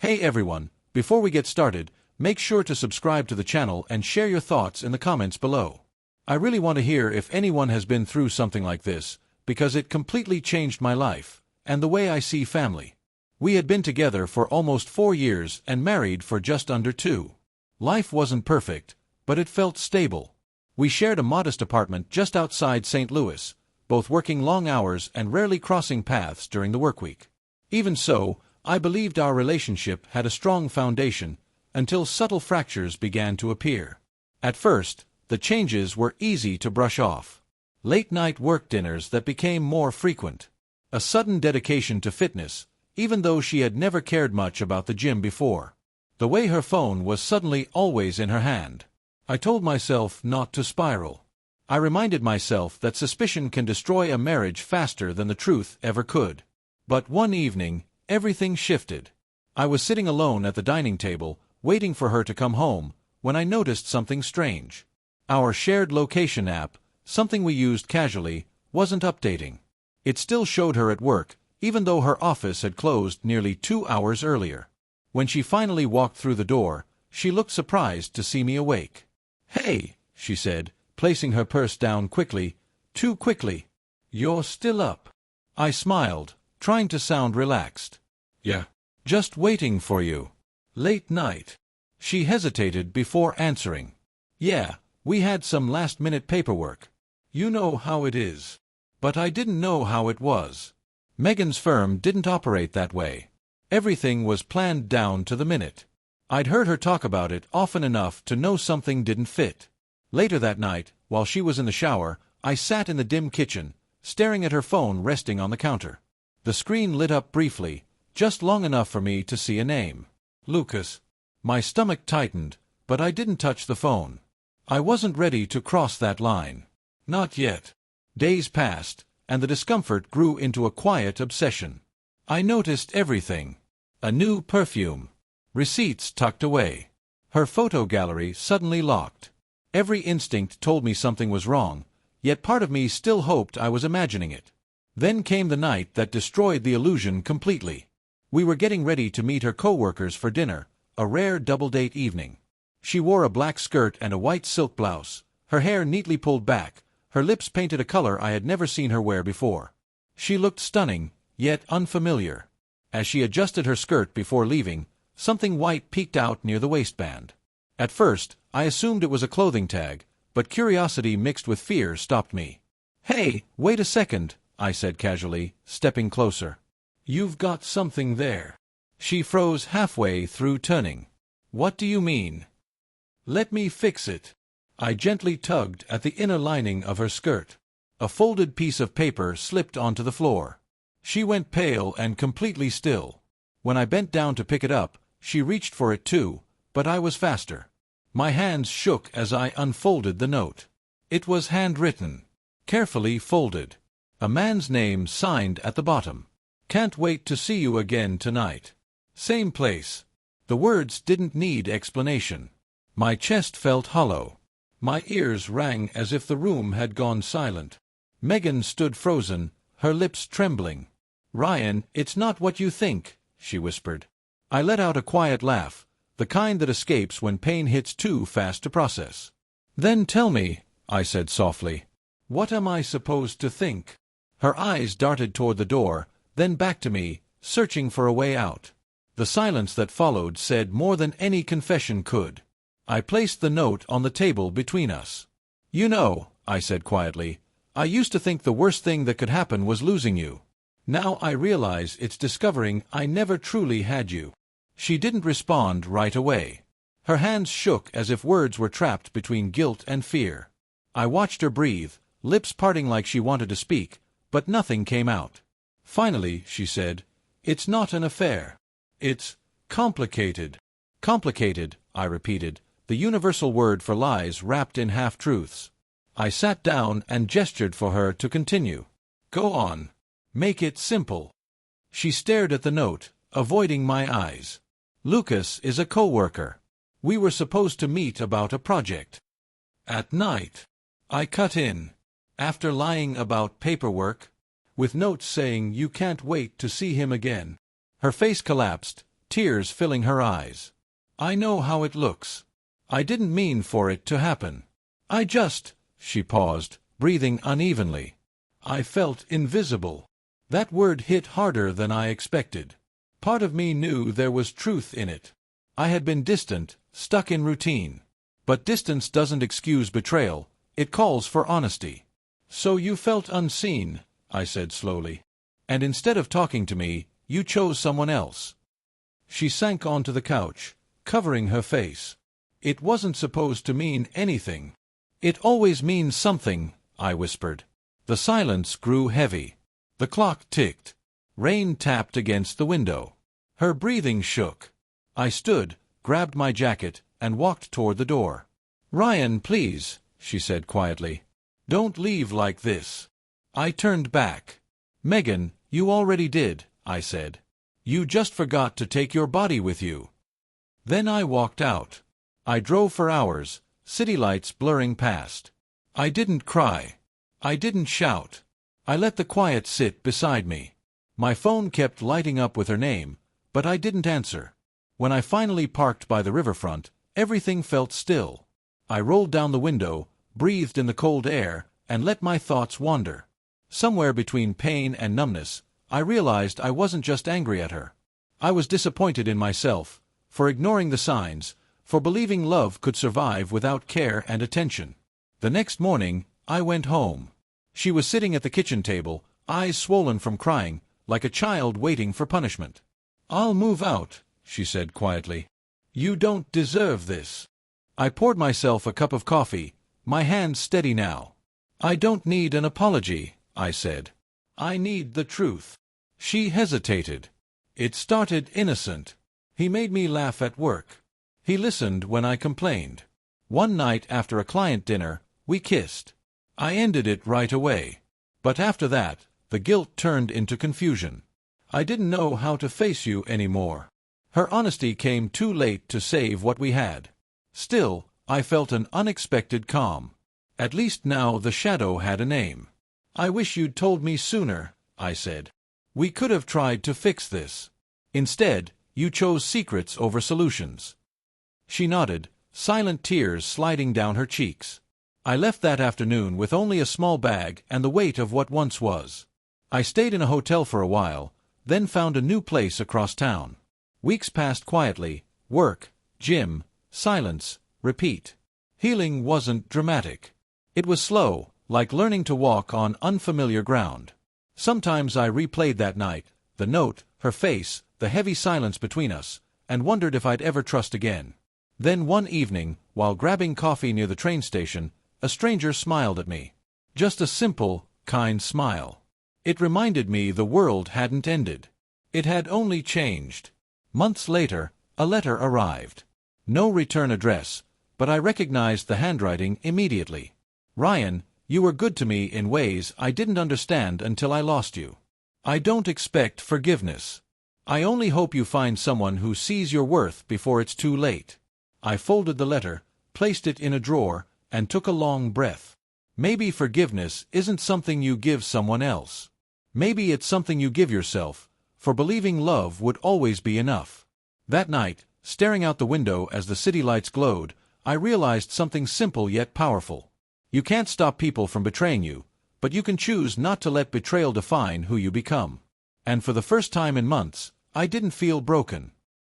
Hey everyone, before we get started, make sure to subscribe to the channel and share your thoughts in the comments below. I really want to hear if anyone has been through something like this, because it completely changed my life, and the way I see family. We had been together for almost 4 years and married for just under 2. Life wasn't perfect, but it felt stable. We shared a modest apartment just outside St. Louis, both working long hours and rarely crossing paths during the workweek. Even so, I believed our relationship had a strong foundation, until subtle fractures began to appear. At first, the changes were easy to brush off. Late-night work dinners that became more frequent. A sudden dedication to fitness, even though she had never cared much about the gym before. The way her phone was suddenly always in her hand. I told myself not to spiral. I reminded myself that suspicion can destroy a marriage faster than the truth ever could. But one evening, everything shifted. I was sitting alone at the dining table, waiting for her to come home, when I noticed something strange. Our shared location app, something we used casually, wasn't updating. It still showed her at work, even though her office had closed nearly 2 hours earlier. When she finally walked through the door, she looked surprised to see me awake. "Hey," she said, placing her purse down quickly, too quickly. "You're still up." I smiled, trying to sound relaxed. "Yeah. Just waiting for you. Late night." She hesitated before answering. "Yeah, we had some last-minute paperwork. You know how it is." But I didn't know how it was. Megan's firm didn't operate that way. Everything was planned down to the minute. I'd heard her talk about it often enough to know something didn't fit. Later that night, while she was in the shower, I sat in the dim kitchen, staring at her phone resting on the counter. The screen lit up briefly, just long enough for me to see a name. Lucas. My stomach tightened, but I didn't touch the phone. I wasn't ready to cross that line. Not yet. Days passed, and the discomfort grew into a quiet obsession. I noticed everything. A new perfume. Receipts tucked away. Her photo gallery suddenly locked. Every instinct told me something was wrong, yet part of me still hoped I was imagining it. Then came the night that destroyed the illusion completely. We were getting ready to meet her co-workers for dinner, a rare double-date evening. She wore a black skirt and a white silk blouse, her hair neatly pulled back, her lips painted a color I had never seen her wear before. She looked stunning, yet unfamiliar. As she adjusted her skirt before leaving, something white peeked out near the waistband. At first, I assumed it was a clothing tag, but curiosity mixed with fear stopped me. "Hey, wait a second," I said casually, stepping closer. "You've got something there." She froze halfway through turning. "What do you mean?" "Let me fix it." I gently tugged at the inner lining of her skirt. A folded piece of paper slipped onto the floor. She went pale and completely still. When I bent down to pick it up, she reached for it too, but I was faster. My hands shook as I unfolded the note. It was handwritten, carefully folded. A man's name signed at the bottom. "Can't wait to see you again tonight. Same place." The words didn't need explanation. My chest felt hollow. My ears rang as if the room had gone silent. Megan stood frozen, her lips trembling. "Ryan, it's not what you think," she whispered. I let out a quiet laugh, the kind that escapes when pain hits too fast to process. "Then tell me," I said softly. "What am I supposed to think?" Her eyes darted toward the door, then back to me, searching for a way out. The silence that followed said more than any confession could. I placed the note on the table between us. "You know," I said quietly, "I used to think the worst thing that could happen was losing you. Now I realize it's discovering I never truly had you." She didn't respond right away. Her hands shook as if words were trapped between guilt and fear. I watched her breathe, lips parting like she wanted to speak, but nothing came out. Finally, she said, "It's not an affair. It's complicated." "Complicated," I repeated, the universal word for lies wrapped in half-truths. I sat down and gestured for her to continue. "Go on. Make it simple." She stared at the note, avoiding my eyes. "Lucas is a co-worker. We were supposed to meet about a project. At night." I cut in. "After lying about paperwork?" "With notes saying you can't wait to see him again." Her face collapsed, tears filling her eyes. "I know how it looks. I didn't mean for it to happen. I just—" She paused, breathing unevenly. "I felt invisible." That word hit harder than I expected. Part of me knew there was truth in it. I had been distant, stuck in routine. But distance doesn't excuse betrayal, it calls for honesty. "So you felt unseen," I said slowly. "And instead of talking to me, you chose someone else." She sank onto the couch, covering her face. "It wasn't supposed to mean anything." "It always means something," I whispered. The silence grew heavy. The clock ticked. Rain tapped against the window. Her breathing shook. I stood, grabbed my jacket, and walked toward the door. "Ryan, please," she said quietly. "Don't leave like this." I turned back. "Megan, you already did," I said. "You just forgot to take your body with you." Then I walked out. I drove for hours, city lights blurring past. I didn't cry. I didn't shout. I let the quiet sit beside me. My phone kept lighting up with her name, but I didn't answer. When I finally parked by the riverfront, everything felt still. I rolled down the window, breathed in the cold air, and let my thoughts wander. Somewhere between pain and numbness, I realized I wasn't just angry at her. I was disappointed in myself, for ignoring the signs, for believing love could survive without care and attention. The next morning, I went home. She was sitting at the kitchen table, eyes swollen from crying, like a child waiting for punishment. "I'll move out," she said quietly. "You don't deserve this." I poured myself a cup of coffee, my hands steady now. "I don't need an apology," I said. "I need the truth." She hesitated. "It started innocent. He made me laugh at work. He listened when I complained. One night after a client dinner, we kissed. I ended it right away. But after that, the guilt turned into confusion. I didn't know how to face you anymore." Her honesty came too late to save what we had. Still, I felt an unexpected calm. At least now the shadow had a name. "I wish you'd told me sooner," I said. "We could have tried to fix this. Instead, you chose secrets over solutions." She nodded, silent tears sliding down her cheeks. I left that afternoon with only a small bag and the weight of what once was. I stayed in a hotel for a while, then found a new place across town. Weeks passed quietly: work, gym, silence, repeat. Healing wasn't dramatic. It was slow, like learning to walk on unfamiliar ground. Sometimes I replayed that night, the note, her face, the heavy silence between us, and wondered if I'd ever trust again. Then one evening, while grabbing coffee near the train station, a stranger smiled at me. Just a simple, kind smile. It reminded me the world hadn't ended. It had only changed. Months later, a letter arrived. No return address, but I recognized the handwriting immediately. "Ryan, you were good to me in ways I didn't understand until I lost you. I don't expect forgiveness. I only hope you find someone who sees your worth before it's too late." I folded the letter, placed it in a drawer, and took a long breath. Maybe forgiveness isn't something you give someone else. Maybe it's something you give yourself, for believing love would always be enough. That night, staring out the window as the city lights glowed, I realized something simple yet powerful. You can't stop people from betraying you, but you can choose not to let betrayal define who you become. And for the first time in months, I didn't feel broken.